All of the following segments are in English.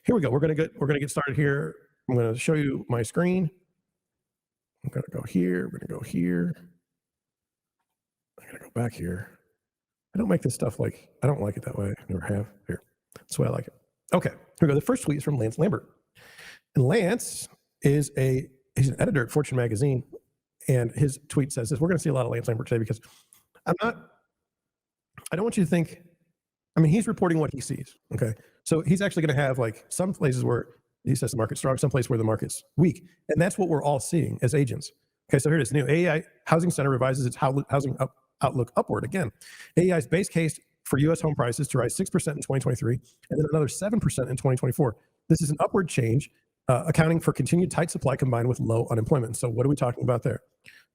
Here we go. We're gonna get started here. I'm gonna show you my screen. I'm gonna go here. We're gonna go here. I'm gonna go back here. I don't make this stuff like, I don't like it that way. I never have. Here. That's the way I like it. Okay, here we go. The first tweet is from Lance Lambert. And Lance is he's an editor at Fortune magazine. And his tweet says this. We're going to see a lot of Lance Lambert today because I don't want you to think, I mean, he's reporting what he sees. Okay. So he's actually going to have like some places where he says the market's strong, some place where the market's weak. And that's what we're all seeing as agents. Okay. So here it is. New AEI Housing Center revises its housing outlook upward again. AEI's base case for U.S. home prices to rise 6% in 2023 and then another 7% in 2024. This is an upward change, accounting for continued tight supply combined with low unemployment. So what are we talking about there?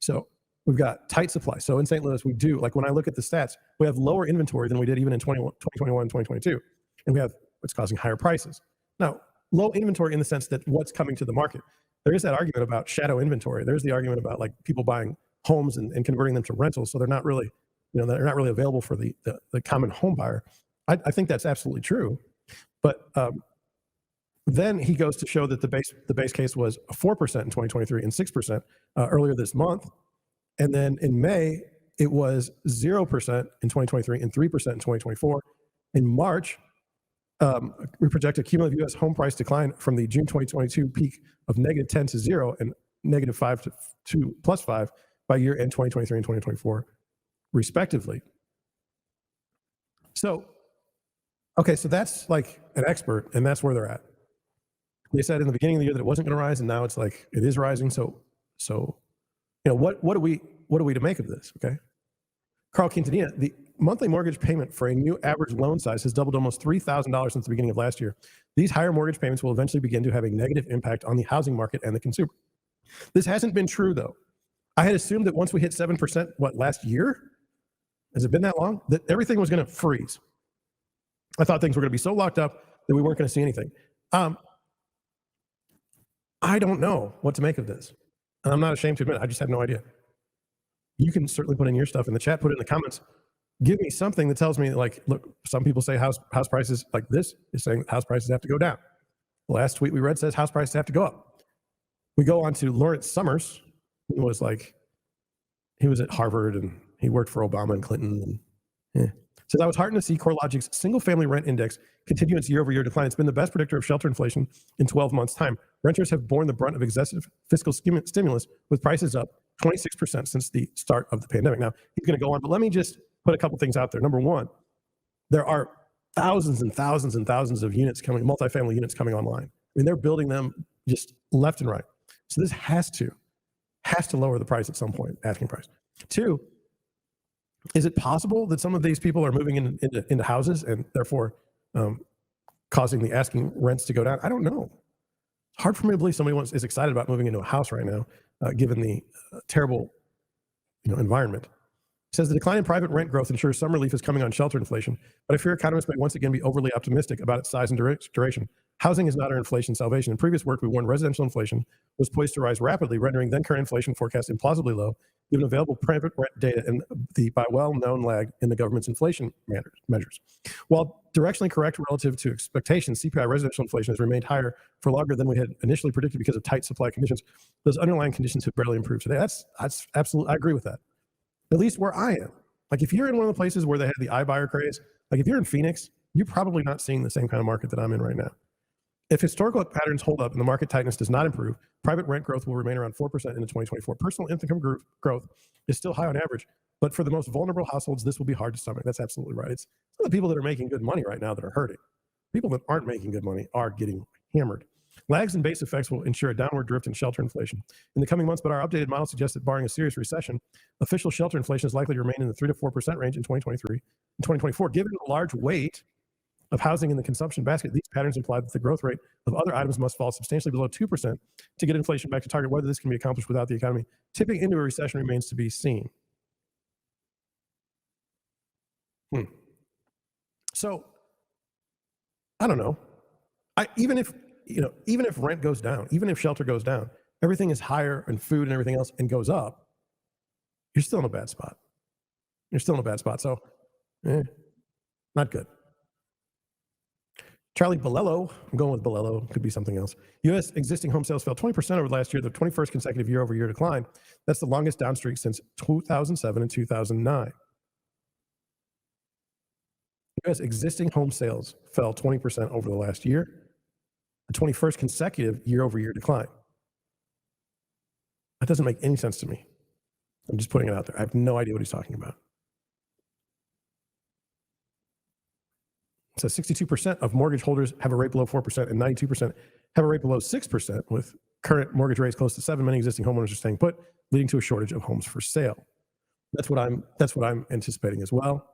So we've got tight supply. So in St. Louis, we do, like when I look at the stats, we have lower inventory than we did even in 2021 and 2022. And we have what's causing higher prices. Now, low inventory in the sense that what's coming to the market. There is that argument about shadow inventory. There's the argument about like people buying homes and converting them to rentals. So they're not really, they're not really available for the common home buyer. I think that's absolutely true. But then he goes to show that the base case was 4% in 2023 and 6% earlier this month. And then in May, it was 0% in 2023 and 3% in 2024. In March, we project a cumulative U.S. home price decline from the June 2022 peak of -10 to 0 and -5 to +5 by year end 2023 and 2024, respectively. So, okay, so that's like an expert, and that's where they're at. They said in the beginning of the year that it wasn't going to rise, and now it's like it is rising. So what are we to make of this? Okay, Carl Quintanilla, the monthly mortgage payment for a new average loan size has doubled almost $3,000 since the beginning of last year. These higher mortgage payments will eventually begin to have a negative impact on the housing market and the consumer. This hasn't been true though. I had assumed that once we hit 7%, last year? Has it been that long? That everything was going to freeze. I thought things were going to be so locked up that we weren't going to see anything. I don't know what to make of this. And I'm not ashamed to admit it. I just have no idea. You can certainly put in your stuff in the chat, put it in the comments. Give me something that tells me, like, look, some people say house prices, like this is saying house prices have to go down. The last tweet we read says house prices have to go up. We go on to Lawrence Summers, who was like, he was at Harvard and he worked for Obama and Clinton. And, Says, I was heartened to see CoreLogic's single-family rent index continue its year-over-year decline. It's been the best predictor of shelter inflation in 12 months' time. Renters have borne the brunt of excessive fiscal stimulus, with prices up 26% since the start of the pandemic. Now, he's going to go on, but let me just put a couple things out there. Number one, there are thousands and thousands and thousands of units coming, multifamily units coming online. I mean, they're building them just left and right. So this has to lower the price at some point, asking price. Two, is it possible that some of these people are moving into houses and therefore causing the asking rents to go down? I don't know. It's hard for me to believe somebody is excited about moving into a house right now, given the terrible environment. It says the decline in private rent growth ensures some relief is coming on shelter inflation, but I fear economists may once again be overly optimistic about its size and duration. Housing is not our inflation salvation. In previous work, we warned residential inflation was poised to rise rapidly, rendering then current inflation forecasts implausibly low, given available private rent data and the by well-known lag in the government's inflation measures. While directionally correct relative to expectations, CPI residential inflation has remained higher for longer than we had initially predicted because of tight supply conditions. Those underlying conditions have barely improved today. That's absolutely, I agree with that. At least where I am. Like if you're in one of the places where they had the iBuyer craze, like if you're in Phoenix, you're probably not seeing the same kind of market that I'm in right now. If historical patterns hold up and the market tightness does not improve, private rent growth will remain around 4% into 2024. Personal income growth is still high on average, but for the most vulnerable households, this will be hard to stomach. That's absolutely right. It's some of the people that are making good money right now that are hurting. People that aren't making good money are getting hammered. Lags and base effects will ensure a downward drift in shelter inflation in the coming months, but our updated model suggests that barring a serious recession, official shelter inflation is likely to remain in the 3 to 4% range in 2023 and 2024. Given the large weight of housing in the consumption basket, these patterns imply that the growth rate of other items must fall substantially below 2% to get inflation back to target. Whether this can be accomplished without the economy tipping into a recession remains to be seen. So, I don't know. Even if rent goes down, even if shelter goes down, everything is higher and food and everything else and goes up, you're still in a bad spot. So, not good. Charlie Bolello, I'm going with Bolello, could be something else. U.S. existing home sales fell 20% over the last year, the 21st consecutive year-over-year decline. That's the longest down streak since 2007 and 2009. U.S. existing home sales fell 20% over the last year, the 21st consecutive year-over-year decline. That doesn't make any sense to me. I'm just putting it out there. I have no idea what he's talking about. It says 62% of mortgage holders have a rate below 4% and 92% have a rate below 6%, with current mortgage rates close to 7%. Many existing homeowners are staying put, leading to a shortage of homes for sale. That's what I'm anticipating as well.